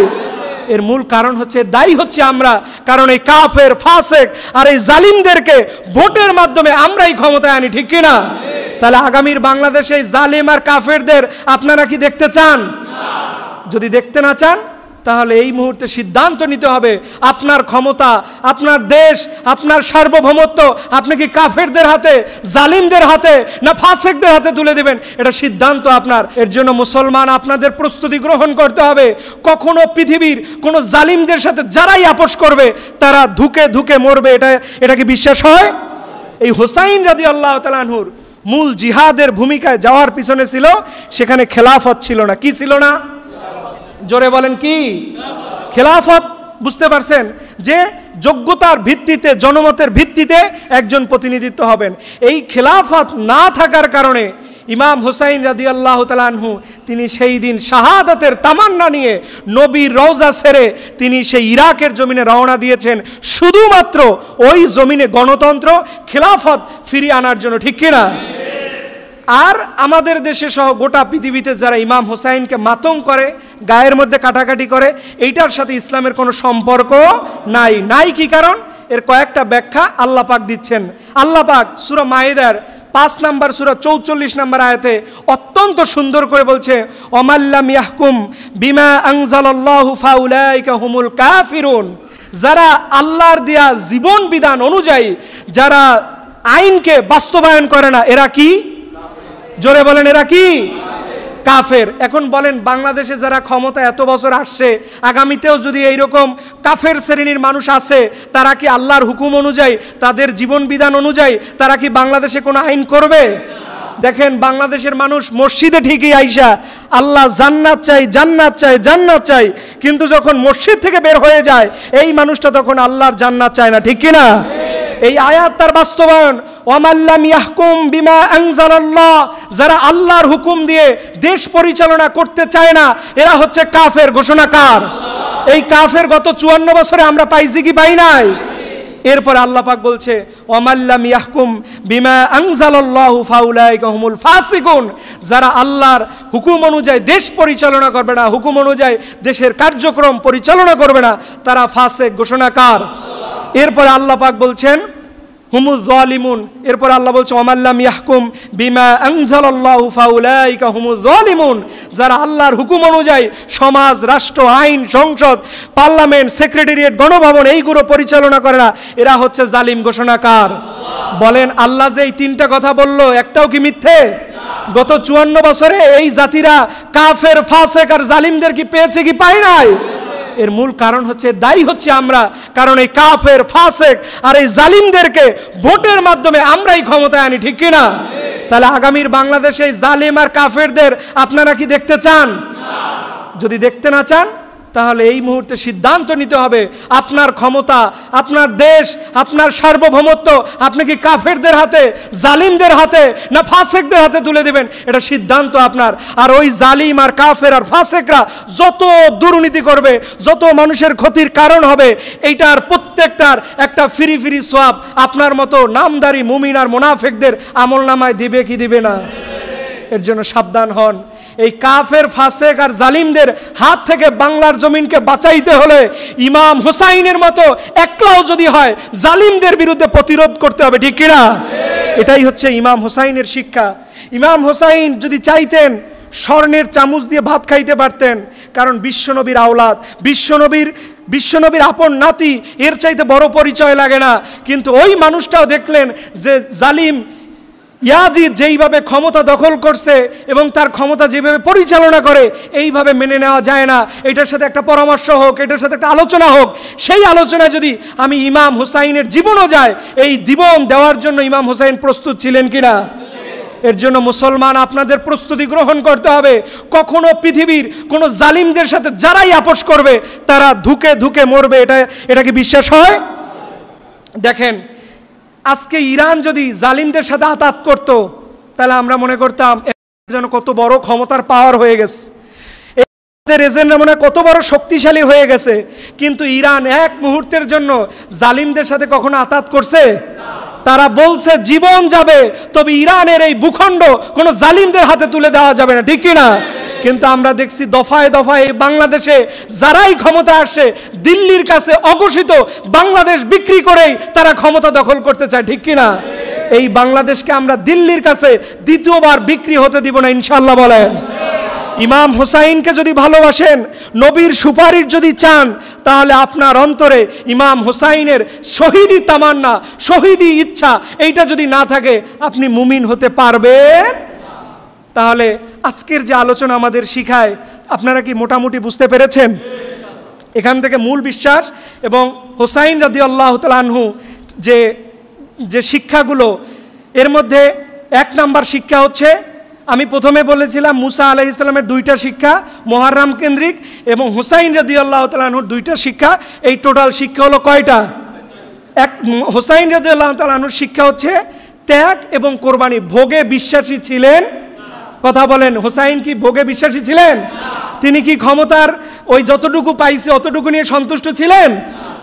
এর মূল কারণ হচ্ছে, দায়ী হচ্ছে আমরা। কারণ এই কাফের, ফাসেক আর এই জালিমদেরকে ভোটের মাধ্যমে আমরাই ক্ষমতায় আনি, ঠিক কিনা? তাহলে আগামীর বাংলাদেশে এই জালিম আর কাফেরদের আপনারা কি দেখতে চান? যদি দেখতে না চান, তাহলে এই মুহূর্তে সিদ্ধান্ত নিতে হবে, আপনার ক্ষমতা, আপনার দেশ, আপনার সার্বভৌমত্ব আপনি কি কাফেরদের হাতে, জালিমদের হাতে না ফাসেকদের হাতে তুলে দেবেন? এটা সিদ্ধান্ত আপনার। এর জন্য মুসলমান আপনাদের প্রস্তুতি গ্রহণ করতে হবে। কখনো পৃথিবীর কোন জালিমদের সাথে যারাই আপোষ করবে তারা ধুকে ধুকে মরবে, এটা কি বিশ্বাস হয়? এই হুসাইন রাদিয়াল্লাহু তাআলা আনহুর মূল জিহাদের ভূমিকায় যাওয়ার পিছনে ছিল, সেখানে খেলাফত ছিল না। কি ছিল না? জোরে বলেন, কি? খেলাফত। বুঝতে পারছেন যে যোগ্যতার ভিত্তিতে, জনমতের ভিত্তিতে একজন প্রতিনিধিত্ব হবেন। এই খেলাফত না থাকার কারণে ইমাম হুসাইন রাদিয়াল্লাহু তাআলা আনহু তিনি সেই দিন শাহাদাতের তামান্না নিয়ে নবীর রওজা ছেড়ে তিনি সেই ইরাকের জমিনে রওনা দিয়েছেন, শুধুমাত্র ওই জমিনে গণতন্ত্র, খেলাফত ফিরিয়ে আনার জন্য, ঠিক কিনা? আর আমাদের দেশে সহ গোটা পৃথিবীতে যারা ইমাম হুসাইনকে মাতম করে, গায়ের মধ্যে কাটাকাটি করে, এইটার সাথে ইসলামের কোনো সম্পর্ক নাই। কি কারণ? এর কয়েকটা ব্যাখ্যা আল্লাহ পাক দিচ্ছেন। আল্লাহ পাক সূরা মাইদার 5 নম্বর সূরা 44 নম্বর আয়াতে অত্যন্ত সুন্দর করে বলছে, ওমাল্লাম ইয়াহকুম বিমা আনজালাল্লাহু ফাউলাইকা হুমুল কাফিরুন। যারা আল্লাহর দেয়া জীবন বিধান অনুযায়ী যারা আইনকে বাস্তবায়ন করে না, এরা কি? জোরে বলেন, এরা কি? কাফের। এখন বলেন, বাংলাদেশে যারা ক্ষমতা এত বছর আসছে, আগামীতেও যদি এইরকম কাফের শ্রেণীর মানুষ আছে, তারা কি আল্লাহর হুকুম অনুযায়ী, তাদের জীবন বিধান অনুযায়ী তারা কি বাংলাদেশে কোনো আইন করবে? দেখেন, বাংলাদেশের মানুষ মসজিদে ঠিকই আইসা আল্লাহ জান্নাত চাই, জান্নাত চাই, জান্নাত চাই, কিন্তু যখন মসজিদ থেকে বের হয়ে যায় এই মানুষটা তখন আল্লাহর জান্নাত চায় না, ঠিক কিনা? এই আয়াত তার বাস্তবায়ন। ওয়ামাল্লাম ইয়াহকুম বিমা আনজালাল্লাহ, যারা আল্লাহর হুকুম দিয়ে দেশ পরিচালনা করতে চায় না, এরা হচ্ছে কাফের। ঘোষণাকার এই কাফের গত 54 বছরে আমরা পাইছি কি পাই নাই? এরপর আল্লাহ পাক বলছে, ওয়ামাল্লাম ইয়াহকুম বিমা আনজালাল্লাহু ফাউলাইকা হুমুল ফাসিকুন। যারা আল্লাহর হুকুম অনুযায়ী দেশ পরিচালনা করবে না, হুকুম অনুযায়ী দেশের কার্যক্রম পরিচালনা করবে না, তারা ফাসিক। ঘোষণাকার। এরপর আল্লাহ পাক বলছেন হুমুজ জালিমুন। এরপর আল্লাহ বলছে, ওয়ামাল্লাম ইয়াহকুম বিমা আনজালাল্লাহু ফাউলাইকা হুমুজ জালিমুন। যারা আল্লাহর হুকুম অনুযায়ী সমাজ, রাষ্ট্র, আইন, সংসদ, পার্লামেন্ট, সেক্রেটারিয়েট, গণভবন এইগুলো পরিচালনা করে না, এরা হচ্ছে জালিম। ঘোষণাকার। বলেন, আল্লাহ যে এই 3টা কথা বললো, একটাও কি মিথ্যে? গত 54 বছরে এই জাতিরা কাফের, ফাসেক আর জালিমদের কি পেয়েছে কি পায় নাই? এর মূল কারণ হচ্ছে, দায়ী হচ্ছে আমরা। কারণ এই কাফের, ফাসেক আর এই জালিমদেরকে ভোটের মাধ্যমে আমরাই ক্ষমতায় আনি, ঠিক কিনা? তাহলে আগামীর বাংলাদেশে এই জালিম আর কাফেরদের আপনারা কি দেখতে চান? যদি দেখতে না চান, তাহলে এই মুহূর্তে সিদ্ধান্ত নিতে হবে, আপনার ক্ষমতা, আপনার দেশ, আপনার সার্বভৌমত্ব আপনি কি কাফেরদের হাতে, জালিমদের হাতে না ফাসেকদের হাতে তুলে দেবেন? এটা সিদ্ধান্ত আপনার। আর ওই জালিম আর কাফের আর ফাসেকরা যত দুর্নীতি করবে, যত মানুষের ক্ষতির কারণ হবে, এইটার প্রত্যেকটার একটা ফ্রি ফ্রি সওয়াব আপনার মতো নামদারি মুমিন আর মুনাফিকদের আমলনামায় দিবে কি দিবে না? এর জন্য সাবধান হন। এই কাফের, ফাসেক আর জালিমদের হাত থেকে বাংলার জমিনকে বাঁচাইতে হলে ইমাম হুসাইনের মতো একলাও যদি হয়, জালিমদের বিরুদ্ধে প্রতিরোধ করতে হবে, ঠিক কিনা? এটাই হচ্ছে ইমাম হুসাইনের শিক্ষা। ইমাম হুসাইন যদি চাইতেন, স্বর্ণের চামচ দিয়ে ভাত খাইতে পারতেন, কারণ বিশ্বনবীর আওলাদ, বিশ্বনবীর আপন নাতি, এর চাইতে বড় পরিচয় লাগে না। কিন্তু ওই মানুষটাও দেখলেন যে জালিম ইয়াজিদ যেইভাবে ক্ষমতা দখল করছে এবং তার ক্ষমতা যেভাবে পরিচালনা করে, এইভাবে মেনে নেওয়া যায় না। এটার সাথে একটা পরামর্শ হোক, এটার সাথে একটা আলোচনা হোক। সেই আলোচনায় যদি আমি ইমাম হুসাইনের জীবনও যায়, এই জীবন দেওয়ার জন্য ইমাম হুসাইন প্রস্তুত ছিলেন কিনা? এর জন্য মুসলমান আপনাদের প্রস্তুতি গ্রহণ করতে হবে। কখনো পৃথিবীর কোন জালিমদের সাথে যারাই আপোষ করবে তারা ধুকে ধুকে মরবে, এটা কি বিশ্বাস হয়? দেখেন, আজকে ইরান যদি জালিমদের সাথে আতাত করতো, তাহলে আমরা মনে করতাম যেন কত বড় ক্ষমতার পাওয়ার হয়ে গেছে, এজেন্টরা মনে কত বড় শক্তিশালী হয়ে গেছে। কিন্তু ইরান এক মুহূর্তের জন্য জালিমদের সাথে কখনো আতাত করছে? তারা বলছে জীবন যাবে, তবে ইরানের এই ভূখণ্ড কোনো জালিমদের হাতে তুলে দেওয়া যাবে না, ঠিক কিনা? কিন্তু আমরা দেখছি দফায় দফায় বাংলাদেশে যারাই ক্ষমতা আসে, দিল্লির কাছে অঘোষিত বাংলাদেশ বিক্রি করেই তারা ক্ষমতা দখল করতে চায়, ঠিক কিনা? এই বাংলাদেশকে আমরা দিল্লির কাছে দ্বিতীয়বার বিক্রি হতে দিব না, ইনশাল্লাহ বলেন। ইমাম হুসাইনকে যদি ভালোবাসেন, নবীর সুপারিশ যদি চান, তাহলে আপনার অন্তরে ইমাম হুসাইনের শহীদি তামান্না, শহীদি ইচ্ছা এইটা যদি না থাকে, আপনি মুমিন হতে পারবেন? তাহলে আজকের যে আলোচনা আমাদের শিখায়, আপনারা কি মোটামুটি বুঝতে পেরেছেন? এখান থেকে মূল বিশ্বাস এবং হুসাইন রাদিয়াল্লাহু তাআলা আনহু যে শিক্ষাগুলো, এর মধ্যে 1 নাম্বার শিক্ষা হচ্ছে, আমি প্রথমে বলেছিলাম মুসা আলাইহিস সালামের 2টা শিক্ষা মুহররম কেন্দ্রিক, এবং হুসাইন রাদিয়াল্লাহু তাআলা আনহুর 2টা শিক্ষা। এই টোটাল শিক্ষা হলো কয়টা? হুসাইন রাদিয়াল্লাহু তাআলা আনহুর শিক্ষা হচ্ছে ত্যাগ এবং কোরবানি। ভোগে বিশ্বাসী ছিলেন? কথা বলেন, হুসাইন কি ভোগে বিশ্বাসী ছিলেন? তিনি কি ক্ষমতার ওই যতটুকু পাইছে অতটুকু নিয়ে সন্তুষ্ট ছিলেন?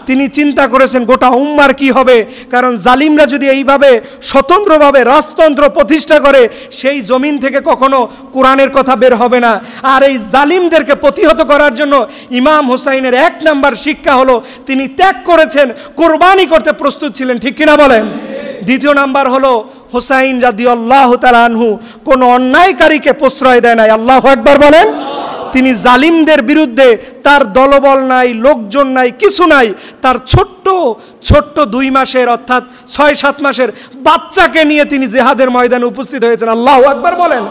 তিনি চিন্তা করেছেন গোটা উম্মার কি হবে, কারণ জালিমরা যদি এইভাবে স্বতন্ত্রভাবে রাজতন্ত্র প্রতিষ্ঠা করে, সেই জমিন থেকে কখনো কোরআনের কথা বের হবে না। আর এই জালিমদেরকে প্রতিহত করার জন্য ইমাম হুসাইনের 1 নাম্বার শিক্ষা হলো তিনি ত্যাগ করেছেন, কোরবানি করতে প্রস্তুত ছিলেন, ঠিক কিনা বলেন? 2 নাম্বার হলো হুসাইন রাদিয়াল্লাহু তাআলা আনহু কোনো অন্যায়কারীকে প্রশ্রয় দেয় নাই। আল্লাহু আকবার বলেন। তিনি জালিমদের বিরুদ্ধে তার দলবল নাই, লোকজন নাই, কিছু নাই, তার ছোট্ট ছোট্ট 2 মাসের অর্থাৎ 6-7 মাসের বাচ্চাকে নিয়ে তিনি জিহাদের ময়দানে উপস্থিত হয়েছেন। আল্লাহু আকবার বলেন।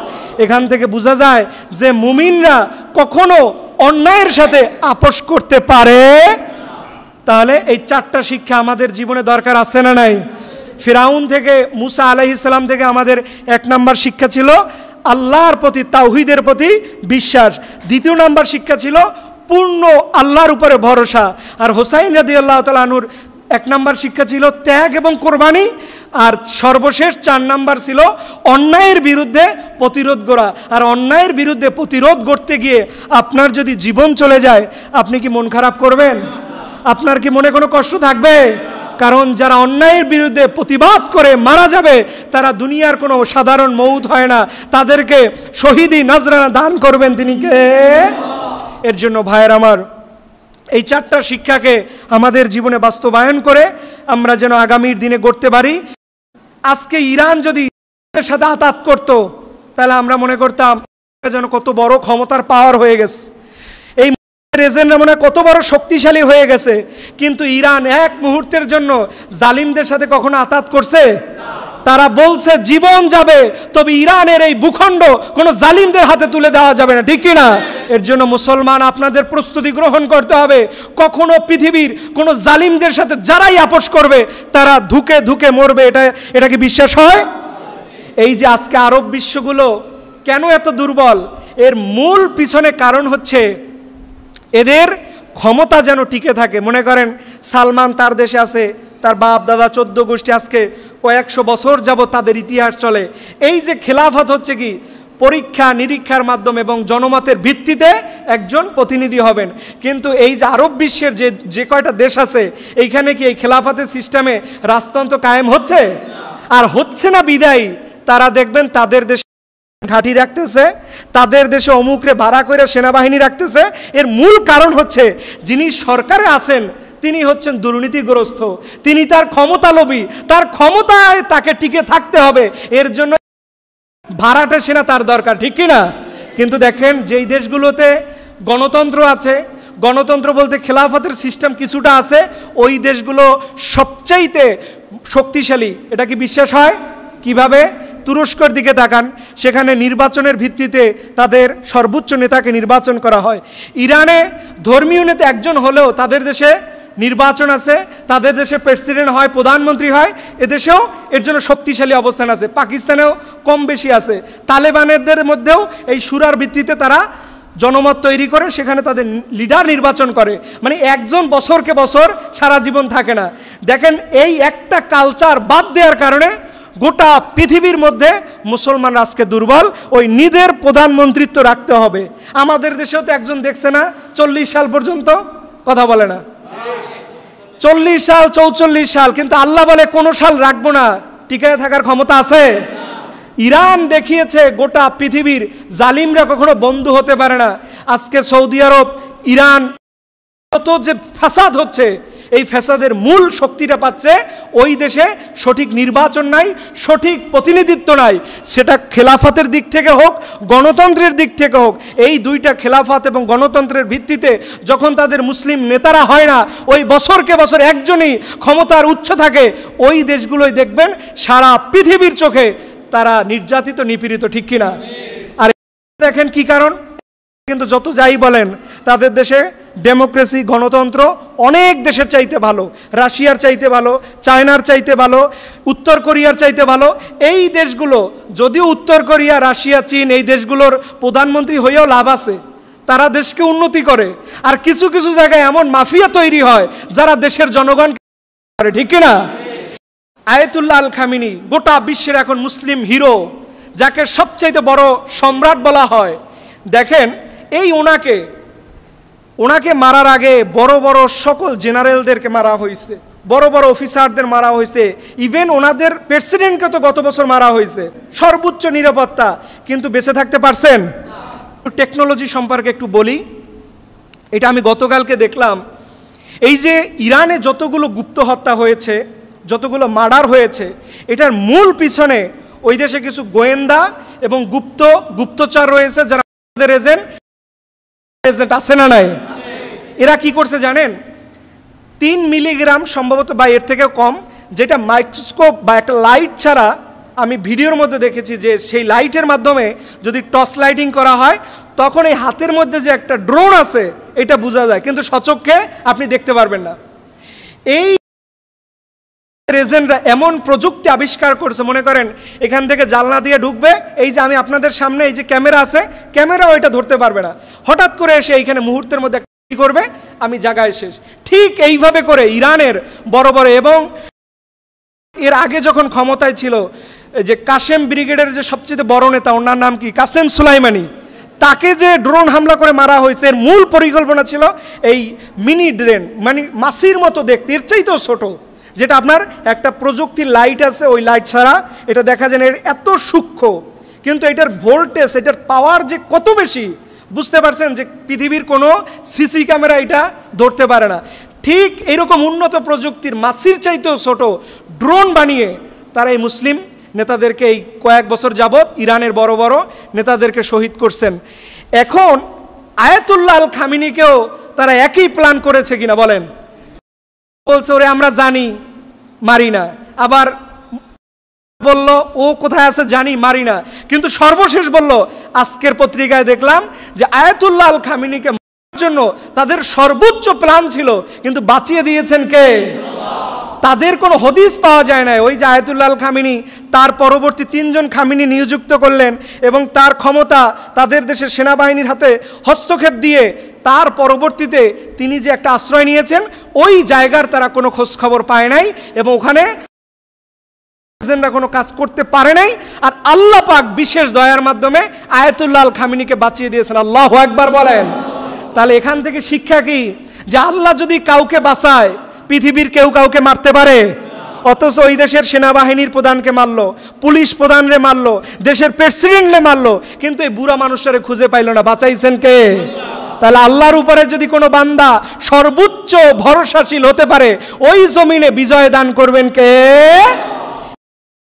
এখান থেকে বোঝা যায় যে মুমিনরা কখনো অন্যায়ের সাথে আপোষ করতে পারে। তাহলে এই 4টা শিক্ষা আমাদের জীবনে দরকার আছে না নাই? ফিরাউন থেকে মুসা আলাইহিস সালাম থেকে আমাদের 1 নাম্বার শিক্ষা ছিল আল্লাহর প্রতি, তাওহীদের প্রতি বিশ্বাস। 2 নাম্বার শিক্ষা ছিল পূর্ণ আল্লাহর উপরে ভরসা। আর হুসাইন রাদিয়াল্লাহু তাআলা আনহুর 1 নাম্বার শিক্ষা ছিল ত্যাগ এবং কোরবানি। আর সর্বশেষ 4 নাম্বার ছিল অন্যায়ের বিরুদ্ধে প্রতিরোধ গড়া। আর অন্যায়ের বিরুদ্ধে প্রতিরোধ গড়তে গিয়ে আপনার যদি জীবন চলে যায়, আপনি কি মন খারাপ করবেন? আপনার কি মনে কোনো কষ্ট থাকবে? কারণ যারা অন্যায়ের বিরুদ্ধে প্রতিবাদ করে মারা যাবে, তারা দুনিয়ার কোনো সাধারণ মউত হয় না, তাদেরকে শহীদি নজরানা দান করবেন তিনি কে? এর জন্য ভাইয়ের আমার, এই 4টা শিক্ষাকে আমাদের জীবনে বাস্তবায়ন করে আমরা যেন আগামীর দিনে গড়তে পারি। আজকে ইরান যদি ইসরায়েলের সাথে আতাত করত, তাহলে আমরা মনে করতাম যেন কত বড় ক্ষমতার পাওয়ার হয়ে গেছে, এই এজেন্টরা মনে কত বড় শক্তিশালী হয়ে গেছে। কিন্তু ইরান এক মুহূর্তের জন্য জালিমদের সাথে কখনো আতাত করছে? তারা বলছে জীবন যাবে, তবে ইরানের এই ভূখণ্ড কোনো জালিমদের হাতে তুলে দেওয়া যাবে না, ঠিক কিনা? এর জন্য মুসলমান আপনাদের প্রস্তুতি গ্রহণ করতে হবে। কখনো পৃথিবীর কোনো জালিমদের সাথে যারাই আপোষ করবে, তারা ধুকে ধুকে মরবে। এটা কি বিশ্বাস হয়? এই যে আজকে আরব বিশ্বগুলো কেন এত দুর্বল, এর মূল পিছনে কারণ হচ্ছে এদের ক্ষমতা যেন টিকে থাকে। মনে করেন সালমান তার দেশে আছে, তার বাপ দাদা 14 গোষ্ঠী আজকে কয়েকশো বছর যাবত তাদের ইতিহাস চলে। এই যে খেলাফত হচ্ছে কি পরীক্ষা নিরীক্ষার মাধ্যমে এবং জনমতের ভিত্তিতে একজন প্রতিনিধি হবেন। কিন্তু এই যে আরব বিশ্বের যে কয়টা দেশ আছে, এইখানে কি এই খেলাফতের সিস্টেমে রাজতন্ত্র কায়েম হচ্ছে? আর হচ্ছে না বিদায়ী তারা দেখবেন তাদের দেশে ঘাঁটি রাখতেছে, তাদের দেশে অমুকরে ভাড়া করে সেনাবাহিনী রাখতেছে। এর মূল কারণ হচ্ছে যিনি সরকারে আছেন তিনি হচ্ছেন দুর্নীতিগ্রস্ত, তিনি তার ক্ষমতালোভী, তার ক্ষমতায় তাকে টিকে থাকতে হবে, এর জন্য ভাড়াটে সেনা তার দরকার, ঠিক কিনা? কিন্তু দেখেন যেই দেশগুলোতে গণতন্ত্র আছে, গণতন্ত্র বলতে খেলাফতের সিস্টেম কিছুটা আছে, ওই দেশগুলো সবচাইতে শক্তিশালী। এটা কি বিশ্বাস হয়? কিভাবে? তুরস্কের দিকে তাকান, সেখানে নির্বাচনের ভিত্তিতে তাদের সর্বোচ্চ নেতাকে নির্বাচন করা হয়। ইরানে ধর্মীয় নেতা একজন হলেও তাদের দেশে নির্বাচন আছে, তাদের দেশে প্রেসিডেন্ট হয়, প্রধানমন্ত্রী হয়, এদেশেও এর জন্য শক্তিশালী অবস্থান আছে। পাকিস্তানেও কম বেশি আছে। তালেবানদের মধ্যেও এই শুরার ভিত্তিতে তারা জনমত তৈরি করে সেখানে তাদের লিডার নির্বাচন করে, মানে একজন বছরকে বছর সারা জীবন থাকে না। দেখেন এই একটা কালচার বাদ দেওয়ার কারণে গোটা পৃথিবীর মধ্যে মুসলমানরা আজকে দুর্বল। ওই নিজের প্রধানমন্ত্রিত্ব রাখতে হবে। আমাদের দেশেও তো একজন দেখছে না 40 সাল পর্যন্ত, কথা বলে না, 40 সাল 44 সাল, কিন্তু আল্লাহ বলে কোনো সাল রাখবো না, টিকে থাকার ক্ষমতা আছে? ইরান দেখিয়েছে গোটা পৃথিবীর জালিমরা কখনো বন্ধু হতে পারে না। আজকে সৌদি আরব, ইরান, যত যে ফাসাদ হচ্ছে, এই ফ্যাসাদের মূল শক্তিটা পাচ্ছে ওই দেশে সঠিক নির্বাচন নাই, সঠিক প্রতিনিধিত্ব নাই। সেটা খেলাফতের দিক থেকে হোক, গণতন্ত্রের দিক থেকে হোক। এই দুইটা খেলাফত এবং গণতন্ত্রের ভিত্তিতে যখন তাদের মুসলিম নেতারা হয় না, ওই বছরকে বছর একজনই ক্ষমতার উচ্চ থাকে, ওই দেশগুলোই দেখবেন সারা পৃথিবীর চোখে তারা নির্যাতিত, নিপীড়িত, ঠিক কিনা? আর দেখেন কি কারণ, কিন্তু যত যাই বলেন তাদের দেশে ডেমোক্রেসি, গণতন্ত্র অনেক দেশের চাইতে ভালো, রাশিয়ার চাইতে ভালো, চায়নার চাইতে ভালো, উত্তর কোরিয়ার চাইতে ভালো। এই দেশগুলো, যদিও উত্তর কোরিয়া, রাশিয়া, চীন, এই দেশগুলোর প্রধানমন্ত্রী হয়েও লাভ আছে, তারা দেশকে উন্নতি করে। আর কিছু কিছু জায়গায় এমন মাফিয়া তৈরি হয় যারা দেশের জনগণ করে, ঠিক কিনা? আয়াতুল্লাহ আল খামিনি গোটা বিশ্বের এখন মুসলিম হিরো, যাকে সবচাইতে বড় সম্রাট বলা হয়। দেখেন এই ওনাকে মারার আগে বড় বড় সকল জেনারেলদেরকে মারা হয়েছে, বড় বড় অফিসারদের মারা হয়েছে, ইভেন ওনাদের প্রেসিডেন্টকে তো গত বছর মারা হয়েছে, সর্বোচ্চ নিরাপত্তা, কিন্তু বেঁচে থাকতে পারছেন? টেকনোলজি সম্পর্কে একটু বলি। এটা আমি গতকালকে দেখলাম, এই যে ইরানে যতগুলো গুপ্ত হত্যা হয়েছে, যতগুলো মার্ডার হয়েছে, এটার মূল পিছনে ওই দেশে কিছু গোয়েন্দা এবং গুপ্তচর রয়েছে, যারা এজেন্ট আছে না নাই? এরা কি করছে জানেন? 3 মিলিগ্রাম সম্ভবত বা এর থেকেও কম, যেটা মাইক্রোস্কোপ বা একটা লাইট ছাড়া, আমি ভিডিওর মধ্যে দেখেছি যে সেই লাইটের মাধ্যমে যদি টর্চ লাইটিং করা হয় তখন এই হাতের মধ্যে যে একটা ড্রোন আছে এটা বোঝা যায়, কিন্তু সচক্ষে আপনি দেখতে পারবেন না। এই এজেন্টরা এমন প্রযুক্তি আবিষ্কার করছে, মনে করেন এখান থেকে জানলা দিয়ে ঢুকবে, এই যে আমি আপনাদের সামনে এই যে ক্যামেরা আছে, ক্যামেরাও এটা ধরতে পারবে না, হঠাৎ করে এসে এইখানে মুহূর্তের মধ্যে কি করবে, আমি জায়গায় শেষ। ঠিক এইভাবে করে ইরানের বড় বড়, এবং এর আগে যখন ক্ষমতায় ছিল যে কাসেম ব্রিগেডের যে সবচেয়ে বড় নেতা, ওনার নাম কি, কাসেম সুলাইমানি, তাকে যে ড্রোন হামলা করে মারা হয়েছে, এর মূল পরিকল্পনা ছিল এই মিনি ড্রোন, মানে মাছির মতো দেখতে, এর চাইতেও ছোট, যেটা আপনার একটা প্রযুক্তির লাইট আছে, ওই লাইট ছাড়া এটা দেখা যায় না, এত সূক্ষ্ম, কিন্তু এটার ভোল্টেজ, এটার পাওয়ার যে কত বেশি, বুঝতে পারছেন যে পৃথিবীর কোনো সিসি ক্যামেরা এটা ধরতে পারে না। ঠিক এইরকম উন্নত প্রযুক্তির মাছির চাইতেও ছোট ড্রোন বানিয়ে তারা এই মুসলিম নেতাদেরকে এই কয়েক বছর যাবৎ ইরানের বড় বড় নেতাদেরকে শহীদ করছেন। এখন আয়াতুল্লাহ আল খামিনিকেও তারা একই প্ল্যান করেছে কিনা বলেন? বলছে ওরে আমরা জানি, মারি না, আবার বলল ও কোথায় আছে জানি, মারি না, কিন্তু সর্বশেষ বলল, আজকের পত্রিকায় দেখলাম যে আয়াতুল্লাহ আল খামিনিকে মারার জন্য তাদের সর্বোচ্চ প্ল্যান ছিল, কিন্তু বাঁচিয়ে দিয়েছেন কে? তাদের কোনো হদিস পাওয়া যায় না। ওই যে আয়াতুল্লাহ আল খামিনি, তার পরবর্তী 3 জন খামিনি নিযুক্ত করলেন এবং তার ক্ষমতা তাদের দেশের সেনাবাহিনীর হাতে হস্তক্ষেপ দিয়ে তার পরবর্তীতে তিনি যে একটা আশ্রয় নিয়েছেন, ওই জায়গার তারা কোনো খোঁজ খবর পায় নাই এবং ওখানে এজেন্টরা কোনো কাজ করতে পারে নাই। আর আল্লাহ পাক বিশেষ দয়ার মাধ্যমে আয়াতুল্লাহ আল খামিনিকে বাঁচিয়ে দিয়েছেন। আল্লাহু আকবার বলেন। তাহলে এখান থেকে শিক্ষা কি? যে আল্লাহ যদি কাউকে বাঁচায়, পৃথিবীর কেউ কাউকে মারতে পারে? অথচ ওই দেশের সেনাবাহিনীর প্রধানকে মারলো, পুলিশ প্রধানরে মারলো, দেশের প্রেসিডেন্টরে মারলো, কিন্তু এই বুড়া মানুষটারে খুঁজে পাইল না। বাঁচাইছেন কে? তাহলে আল্লাহর উপরে যদি কোনো বান্দা সর্বোচ্চ ভরসাশীল হতে পারে, ওই জমিনে বিজয় দান করবেন কে?